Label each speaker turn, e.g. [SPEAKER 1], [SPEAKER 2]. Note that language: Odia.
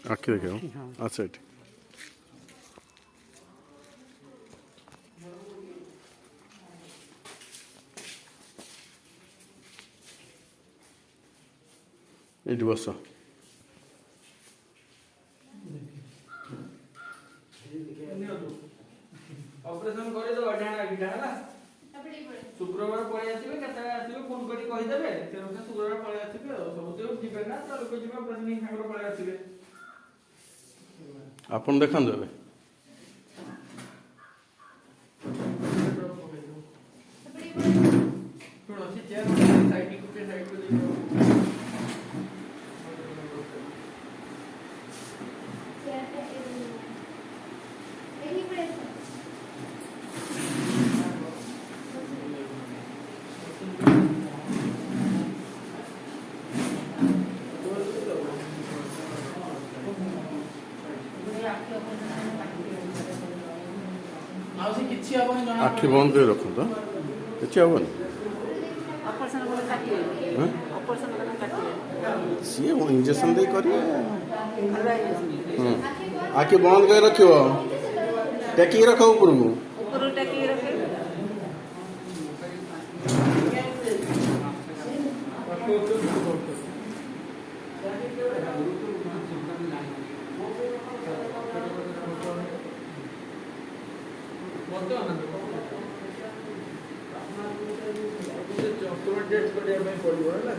[SPEAKER 1] ଆଖି ଦେଖିବ ଆଚ୍ଛା ଏଠି ଏଇଠି ବସ
[SPEAKER 2] ଅପରେସନ କରିଦେବା ଡାଣା ଆଖିଟା ହେଲା ଶୁକ୍ରବାର ପଳେଇ ଆସିବେ କେତେବେଳେ ଆସିବେ ଫୋନ କରି କହିଦେବେ ସେ ଅନୁସାରେ ଶୁକ୍ରବାର ପଳେଇ ଆସିବେ ଆଉ ସବୁ ତ ଯିବେ ନା ତ ଲୋକ ଯିବେ ଅପରେସନ ସାଙ୍ଗରେ ପଳେଇ ଆସିବେ
[SPEAKER 1] ଆପଣ ଦେଖାନ୍ତୁ ଏବେ
[SPEAKER 2] ଶୁଣ ସେ ଚେୟାର ସାଇଡକୁ ଦେଇଦେବ
[SPEAKER 1] ଆଖି ବନ୍ଦ କରି ରଖନ୍ତୁ କିଛି ହେବନି ସିଏ ଇଞ୍ଜେକ୍ସନ ଦେଇ କରିବେ ଆଖି ବନ୍ଦ କରି ରଖିବ ଟେକିକି ରଖ ଉପରକୁ
[SPEAKER 2] ଡେଟ୍ କରିବା ପାଇଁ ପଡ଼ିବ ହେଲା